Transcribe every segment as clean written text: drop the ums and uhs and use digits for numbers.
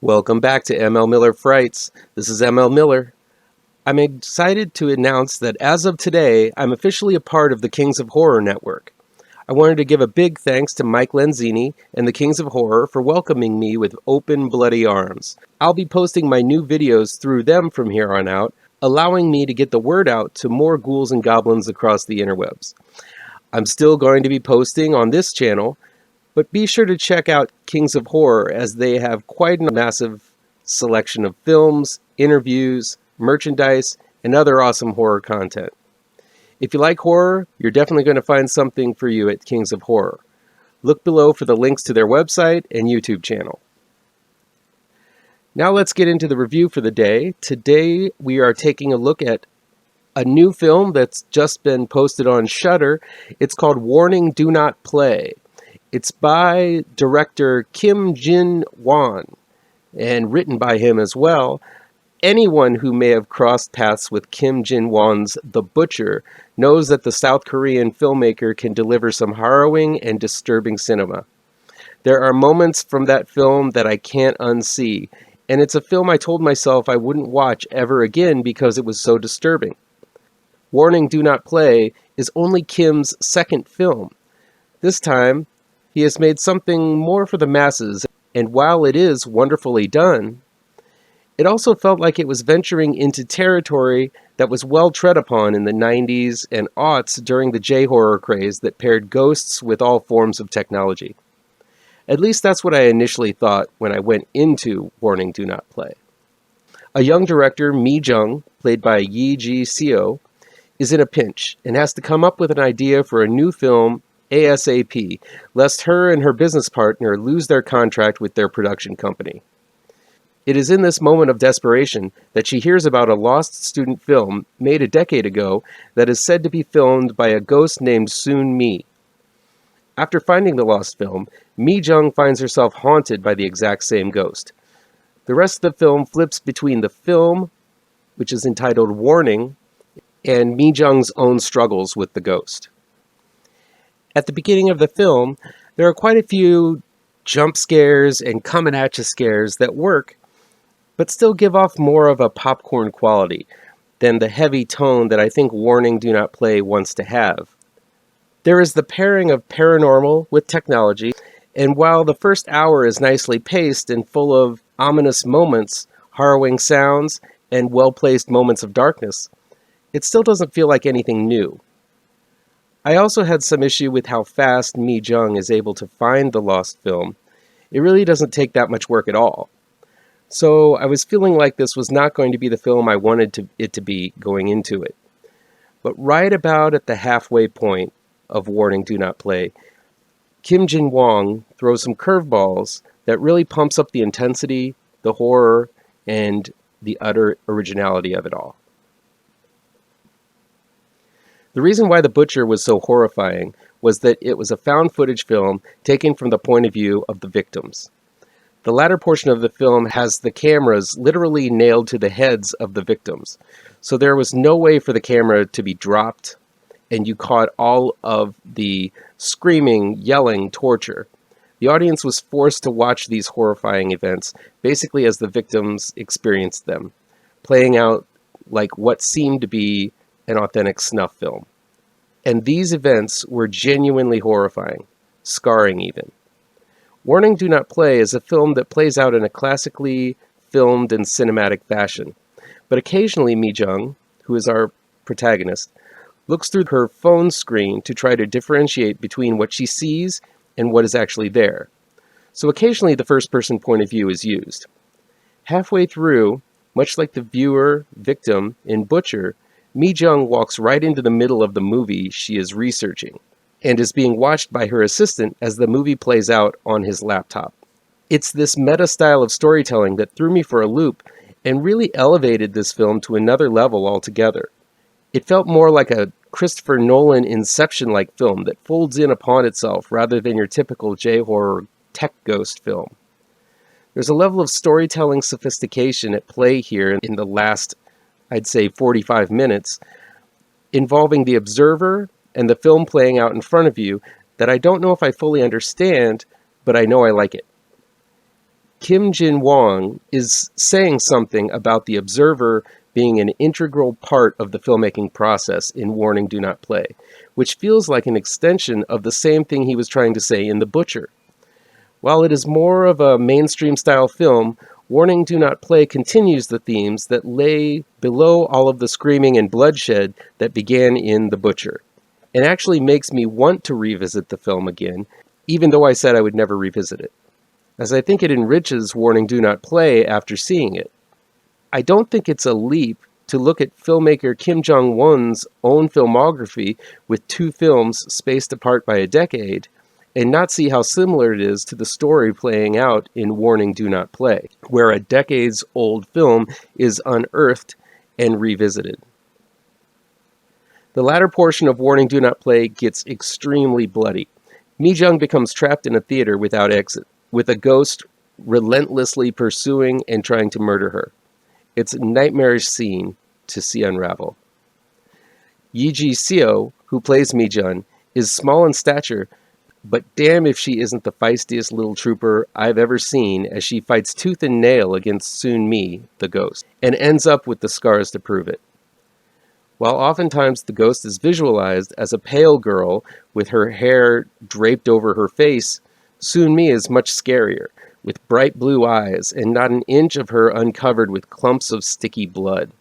Welcome back to ML Miller Frights. This is ML Miller. I'm excited to announce that as of today, I'm officially a part of the Kings of Horror Network. I wanted to give a big thanks to Mike Lenzini and the Kings of Horror for welcoming me with open, bloody arms. I'll be posting my new videos through them from here on out, allowing me to get the word out to more ghouls and goblins across the interwebs. I'm still going to be posting on this channel, but be sure to check out Kings of Horror as they have quite a massive selection of films, interviews, merchandise, and other awesome horror content. If you like horror, you're definitely going to find something for you at Kings of Horror. Look below for the links to their website and YouTube channel. Now let's get into the review for the day. Today we are taking a look at a new film that's just been posted on Shudder. It's called Warning, Do Not Play. It's by director Kim Jin-won and written by him as well. Anyone who may have crossed paths with Kim Jin-won's The Butcher knows that the South Korean filmmaker can deliver some harrowing and disturbing cinema. There are moments from that film that I can't unsee, and it's a film I told myself I wouldn't watch ever again because it was so disturbing. Warning, Do Not Play is only Kim's second film. This time, he has made something more for the masses, and while it is wonderfully done, it also felt like it was venturing into territory that was well tread upon in the 90s and aughts during the J-horror craze that paired ghosts with all forms of technology. At least that's what I initially thought when I went into Warning, Do Not Play. A young director, Mi Jung, played by Yi Ji-seo, is in a pinch and has to come up with an idea for a new film ASAP, lest her and her business partner lose their contract with their production company. It is in this moment of desperation that she hears about a lost student film made a decade ago that is said to be filmed by a ghost named Soon Mi. After finding the lost film, Mi Jung finds herself haunted by the exact same ghost. The rest of the film flips between the film, which is entitled Warning, and Mi Jung's own struggles with the ghost. At the beginning of the film, there are quite a few jump scares and coming-at-you scares that work, but still give off more of a popcorn quality than the heavy tone that I think Warning, Do Not Play wants to have. There is the pairing of paranormal with technology, and while the first hour is nicely paced and full of ominous moments, harrowing sounds, and well-placed moments of darkness, it still doesn't feel like anything new. I also had some issue with how fast Mi Jung is able to find the lost film. It really doesn't take that much work at all. So I was feeling like this was not going to be the film I wanted it to be going into it. But right about at the halfway point of Warning, Do Not Play, Kim Jin-won throws some curveballs that really pumps up the intensity, the horror, and the utter originality of it all. The reason why The Butcher was so horrifying was that it was a found footage film taken from the point of view of the victims. The latter portion of the film has the cameras literally nailed to the heads of the victims, so there was no way for the camera to be dropped, and you caught all of the screaming, yelling, torture. The audience was forced to watch these horrifying events basically as the victims experienced them, playing out like what seemed to be an authentic snuff film. And these events were genuinely horrifying, scarring even. Warning, Do Not Play is a film that plays out in a classically filmed and cinematic fashion. But occasionally Mi Jung, who is our protagonist, looks through her phone screen to try to differentiate between what she sees and what is actually there. So occasionally the first-person point of view is used. Halfway through, much like the viewer, victim, in Butcher, Mi Jung walks right into the middle of the movie she is researching, and is being watched by her assistant as the movie plays out on his laptop. It's this meta style of storytelling that threw me for a loop and really elevated this film to another level altogether. It felt more like a Christopher Nolan Inception-like film that folds in upon itself rather than your typical J-horror tech ghost film. There's a level of storytelling sophistication at play here in the last, I'd say, 45 minutes, involving the observer and the film playing out in front of you that I don't know if I fully understand, but I know I like it. Kim Jin-won is saying something about the observer being an integral part of the filmmaking process in Warning Do Not Play, which feels like an extension of the same thing he was trying to say in The Butcher. While it is more of a mainstream-style film, Warning Do Not Play continues the themes that lay below all of the screaming and bloodshed that began in The Butcher. It actually makes me want to revisit the film again, even though I said I would never revisit it, as I think it enriches Warning Do Not Play after seeing it. I don't think it's a leap to look at filmmaker Kim Jong-won's own filmography with 2 films spaced apart by a decade, and not see how similar it is to the story playing out in Warning Do Not Play, where a decades-old film is unearthed and revisited. The latter portion of Warning Do Not Play gets extremely bloody. Mi-jung becomes trapped in a theater without exit, with a ghost relentlessly pursuing and trying to murder her. It's a nightmarish scene to see unravel. Yi Ji-seo, who plays Mi-jung, is small in stature, but damn if she isn't the feistiest little trooper I've ever seen as she fights tooth and nail against Soon-mi, the ghost, and ends up with the scars to prove it. While oftentimes the ghost is visualized as a pale girl with her hair draped over her face, Soon-mi is much scarier, with bright blue eyes and not an inch of her uncovered with clumps of sticky blood.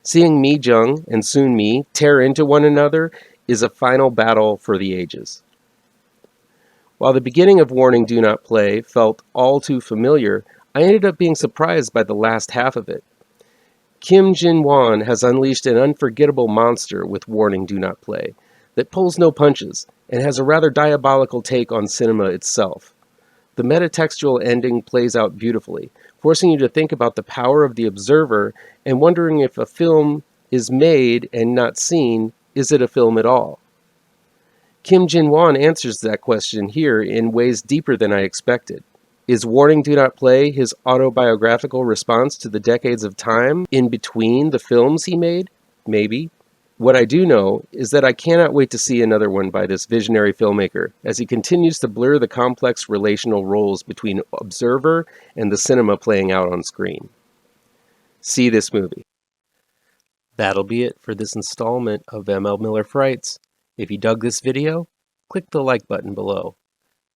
Seeing Mi-jung and Soon-mi tear into one another is a final battle for the ages. While the beginning of Warning Do Not Play felt all too familiar, I ended up being surprised by the last half of it. Kim Jin-won has unleashed an unforgettable monster with Warning Do Not Play that pulls no punches and has a rather diabolical take on cinema itself. The metatextual ending plays out beautifully, forcing you to think about the power of the observer and wondering if a film is made and not seen, is it a film at all? Kim Jin-won answers that question here in ways deeper than I expected. Is Warning Do Not Play his autobiographical response to the decades of time in between the films he made? Maybe. What I do know is that I cannot wait to see another one by this visionary filmmaker as he continues to blur the complex relational roles between observer and the cinema playing out on screen. See this movie. That'll be it for this installment of ML Miller Frights. If you dug this video, click the like button below.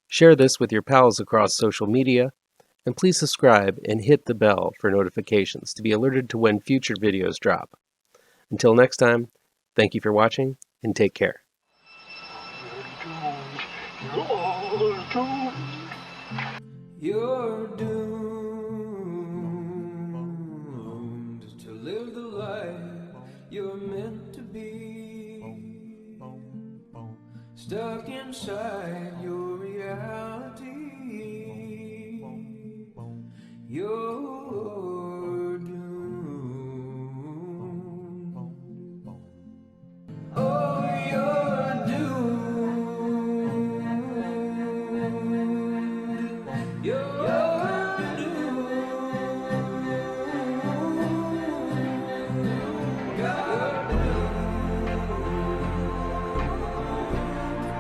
Share this with your pals across social media, and please subscribe and hit the bell for notifications to be alerted to when future videos drop. Until next time, thank you for watching, and take care. You're doomed to live the life you're meant to be. Stuck inside your reality, you're doomed. Oh, you're doomed. You're doomed. God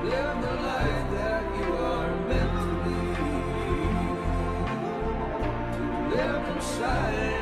live the life that you are meant to be. Live inside